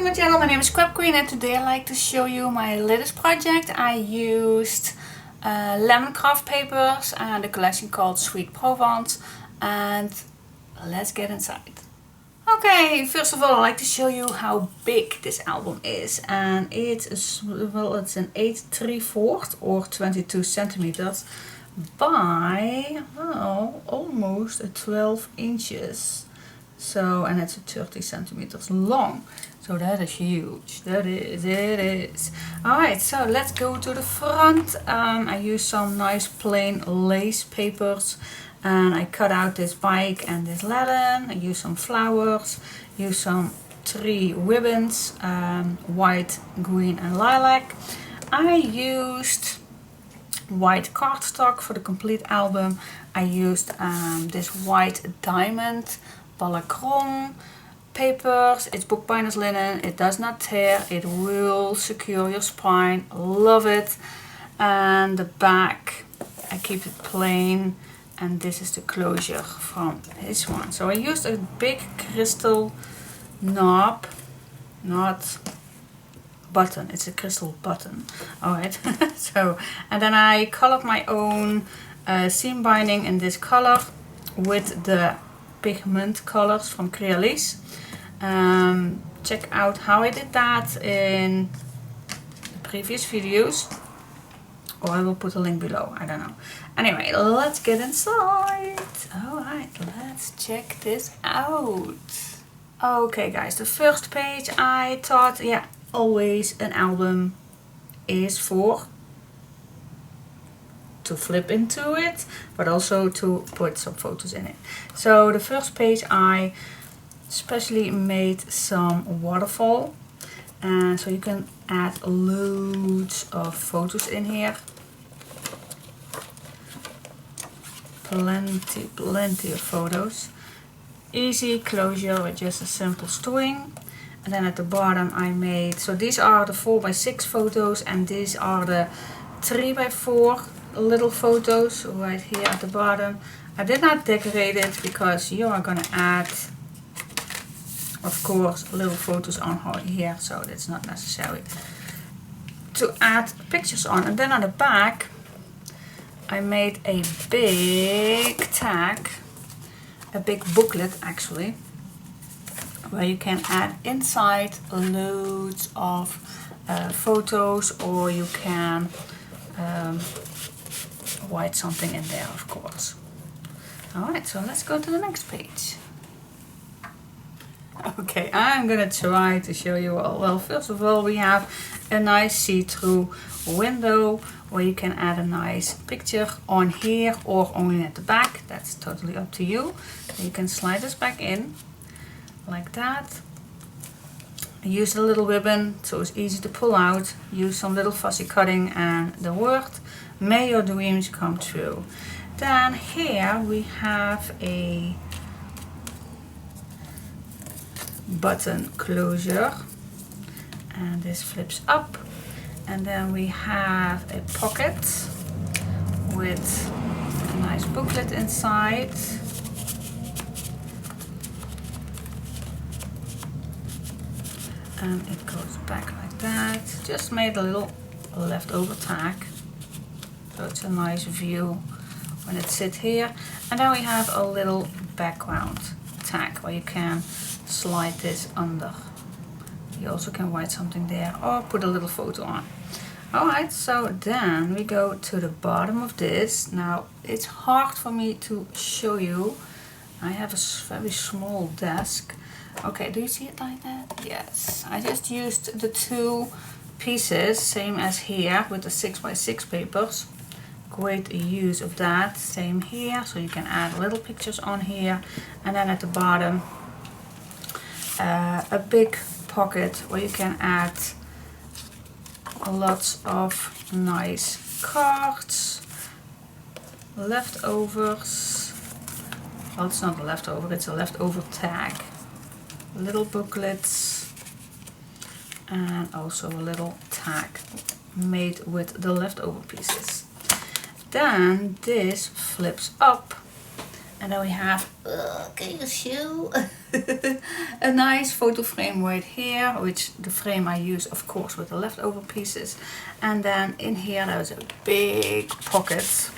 my channel. My name is Scrap Queen and today I'd like to show you my latest project. I used lemoncraft papers and a collection called Sweet Provence, and let's get inside. Okay, first of all I'd like to show you how big this album is, and it's an 8 3/4 or 22 centimeters by almost 12 inches. So, and it's 30 centimeters long. So that is huge. That is, it is. Alright, so let's go to the front. I used some nice plain lace papers. And I cut out this bike and this lemon. I used some flowers. Used some 3 ribbons. White, green and lilac. I used white cardstock for the complete album. I used this white diamond balacron papers. It's bookbinder's linen. It does not tear. It will secure your spine. Love it. And the back, I keep it plain. And this is the closure from this one. So I used a big crystal knob, not button. It's a crystal button. Alright. So, and then I colored my own seam binding in this color with the pigment colors from Crealis. Check out how I did that in the previous videos, or I will put a link below, I don't know. Anyway, let's get inside. Alright, let's check this out. Okay guys, the first page I thought, yeah, always an album is for to flip into it, but also to put some photos in it. So the first page I especially made some waterfall, and so you can add loads of photos in here. Plenty of photos. Easy closure with just a simple string. And then at the bottom I made, so these are the 4x6 photos and these are the 3x4 little photos right here at the bottom. I did not decorate it because you are gonna add, of course, little photos on here, so it's not necessary to add pictures on. And then on the back I made a big tag, a big booklet actually, where you can add inside loads of photos, or you can write something in there, of course. Alright, so let's go to the next page. Okay, I'm gonna try to show you all. Well, first of all, we have a nice see-through window where you can add a nice picture on here or only at the back. That's totally up to you. You can slide this back in like that. Use a little ribbon so it's easy to pull out. Use some little fussy cutting and the word, "May your dreams come true." Then here we have a button closure, and this flips up, and then we have a pocket with a nice booklet inside. And it goes back like that. Just made a little leftover tag, so it's a nice view when it sits here. And then we have a little background tag where you can slide this under. You also can write something there or put a little photo on. Alright, so then we go to the bottom of this. Now it's hard for me to show you. I have a very small desk. Okay, do you see it like that? Yes. I just used the 2 pieces, same as here with the 6x6 papers. Great use of that. Same here, so you can add little pictures on here. And then at the bottom a big pocket where you can add lots of nice cards, leftovers. Well, it's not a leftover, it's a leftover tag. Little booklets, and also a little tag made with the leftover pieces. Then this flips up And then we have, can you show? A nice photo frame right here, which the frame I use of course with the leftover pieces. And then in here there's a big pocket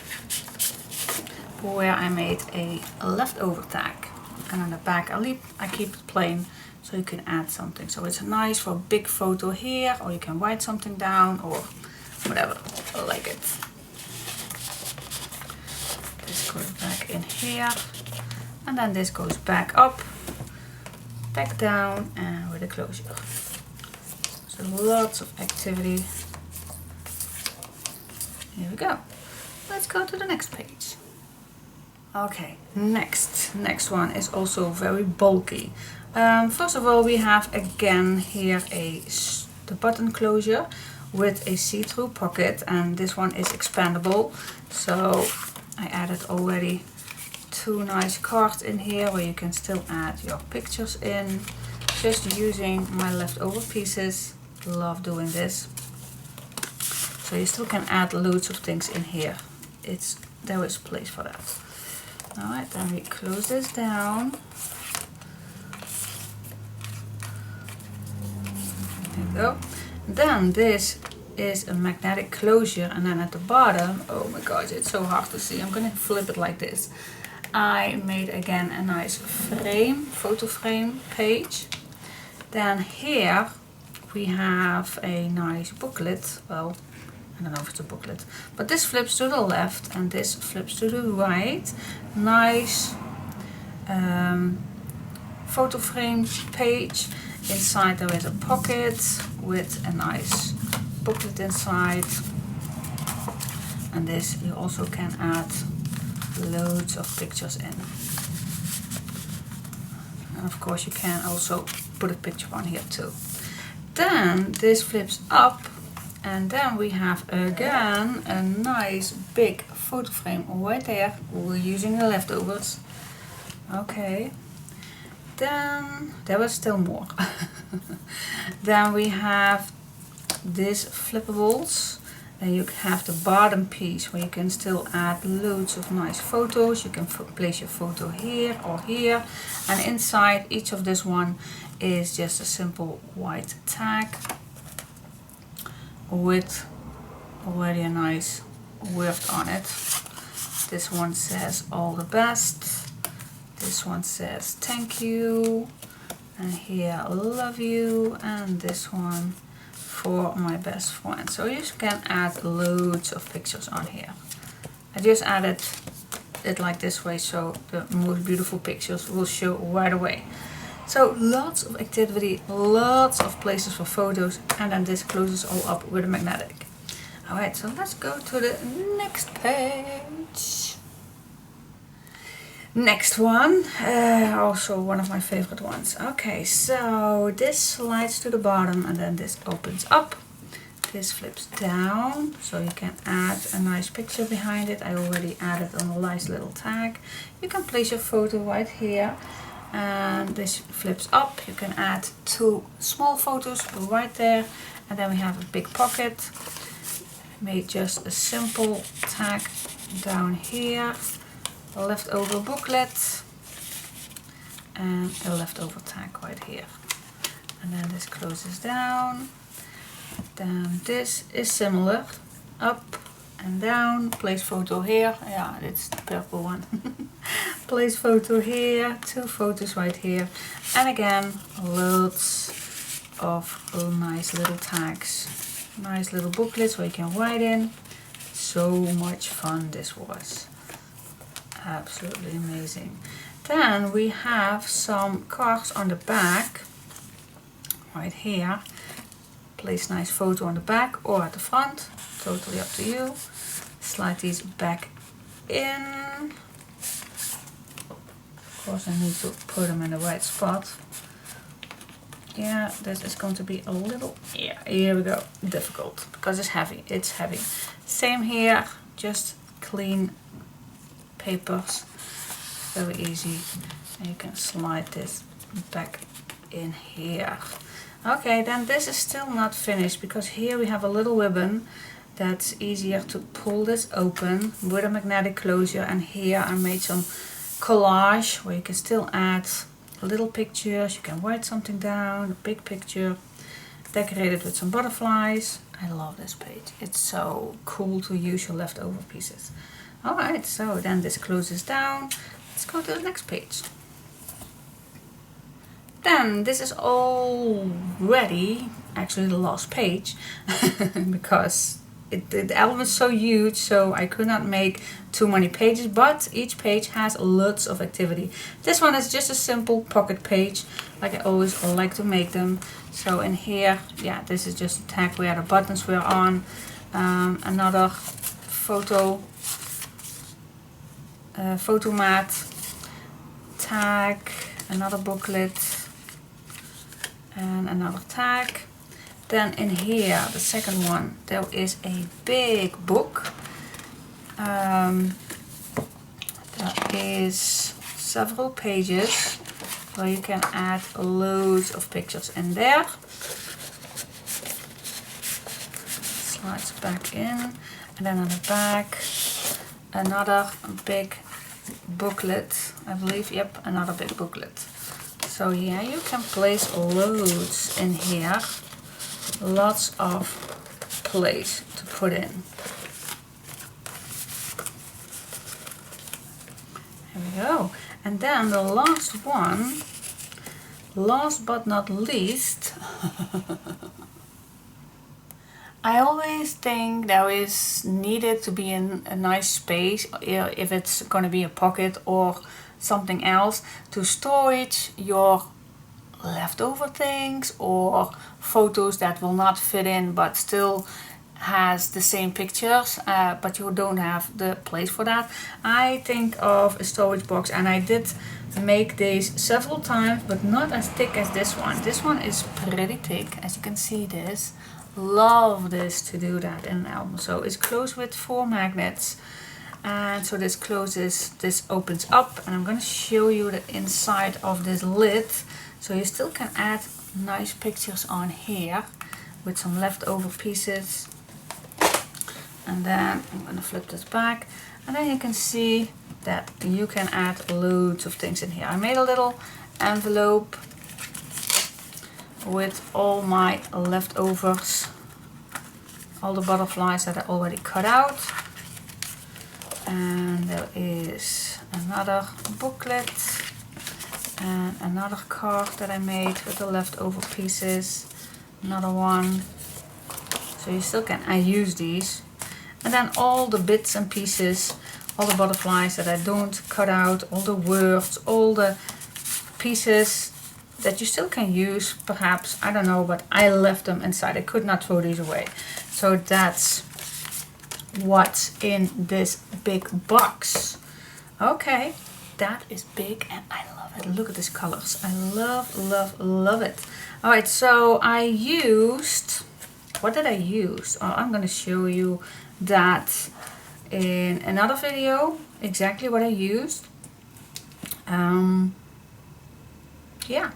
where I made a leftover tag. And on the back I keep it plain so you can add something. So it's nice for a big photo here, or you can write something down or whatever, I like it. This goes back in here, and then this goes back up, back down, and with a closure. So lots of activity. Here we go. Let's go to the next page. Okay, next one is also very bulky. First of all, we have again here the button closure with a see-through pocket, and this one is expandable. So I added already 2 nice cards in here where you can still add your pictures in, just using my leftover pieces. Love doing this. So you still can add loads of things in here. There is place for that. Alright, then we close this down. There we go. Then this is a magnetic closure, and then at the bottom, oh my gosh, it's so hard to see. I'm gonna flip it like this. I made again a nice frame, photo frame page. Then here we have a nice booklet. Well, I don't know if it's a booklet, but this flips to the left and this flips to the right. Nice photo frame page. Inside there is a pocket with a nice booklet inside, and this you also can add loads of pictures in. And of course you can also put a picture on here too. Then this flips up, and then we have again a nice big photo frame right there. We're using the leftovers. Okay. Then there was still more. Then we have these flippables. Then you have the bottom piece where you can still add loads of nice photos. You can place your photo here or here. And inside each of this one is just a simple white tag with already a nice word on it. This one says all the best. This one says thank you, and here love you, and this one for my best friend. So you can add loads of pictures on here. I just added it like this way so the most beautiful pictures will show right away. So lots of activity, lots of places for photos, and then this closes all up with a magnetic. Alright, so let's go to the next page. Next one, also one of my favorite ones. Okay, so this slides to the bottom and then this opens up. This flips down, so you can add a nice picture behind it. I already added a nice little tag. You can place your photo right here. And this flips up. You can add 2 small photos right there. And then we have a big pocket. Made just a simple tag down here. A leftover booklet and a leftover tag right here, and then this closes down. Then this is similar, up and down, place photo here, yeah, it's the purple one. Place photo here, 2 photos right here, and again loads of nice little tags, nice little booklets where you can write in. So much fun this was. Absolutely amazing. Then we have some cards on the back right here. Place nice photo on the back or at the front, totally up to you. Slide these back in. Of course I need to put them in the right spot. Yeah, this is going to be a little, yeah, here we go, difficult because it's heavy. Same here, just clean papers, very easy, and you can slide this back in here. Okay, then this is still not finished because here we have a little ribbon that's easier to pull this open with a magnetic closure, and here I made some collage where you can still add little pictures. You can write something down, a big picture, decorate it with some butterflies. I love this page. It's so cool to use your leftover pieces. Alright, so then this closes down. Let's go to the next page. Then this is already actually the last page because the album is so huge, so I could not make too many pages, but each page has lots of activity. This one is just a simple pocket page, like I always like to make them. So in here, yeah, this is just a tag where the buttons were on. Another photo mat, tag, another booklet, and another tag. Then in here, the second one, there is a big book. There is several pages where you can add loads of pictures in there. Slides back in, and then on the back, another big booklet, I believe. Yep, another big booklet. So yeah, you can place loads in here. Lots of place to put in. Here we go. And then the last one, last but not least, I always think there is needed to be in a nice space, if it's going to be a pocket or something else, to storage your leftover things or photos that will not fit in but still has the same pictures, but you don't have the place for that. I think of a storage box, and I did make these several times, but not as thick as this one. This one is pretty thick, as you can see. This, love this to do that in an album. So it's closed with 4 magnets, and so this closes, this opens up, and I'm going to show you the inside of this lid. So you still can add nice pictures on here with some leftover pieces. And then I'm going to flip this back, and then you can see that you can add loads of things in here. I made a little envelope with all my leftovers, all the butterflies that I already cut out. And there is another booklet and another card that I made with the leftover pieces. Another one. So you still can, I use these. And then all the bits and pieces, all the butterflies that I don't cut out, all the words, all the pieces that you still can use, perhaps, I don't know, but I left them inside. I could not throw these away. So that's what's in this big box. Okay, that is big and I love it. Look at these colors. I love, love, love it. Alright, so I used, what did I use? Oh, I'm going to show you that in another video, exactly what I used. Yeah,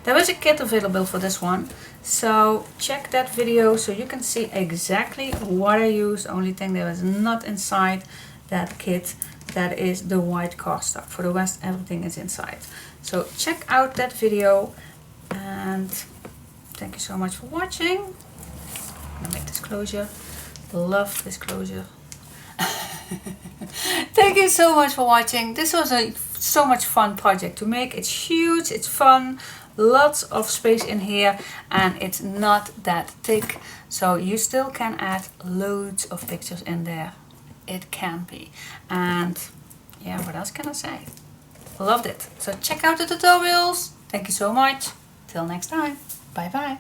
there is a kit available for this one, so check that video so you can see exactly what I used. The only thing that is not inside that kit, that is the white cardstock. For the rest, everything is inside. So check out that video, and thank you so much for watching. I'm gonna make this closure. Love this closure. Thank you so much for watching. This was so much fun project to make. It's huge, it's fun, lots of space in here, and it's not that thick, so you still can add loads of pictures in there. It can be. And yeah, what else can I say? Loved it. So check out the tutorials. Thank you so much. Till next time. Bye bye.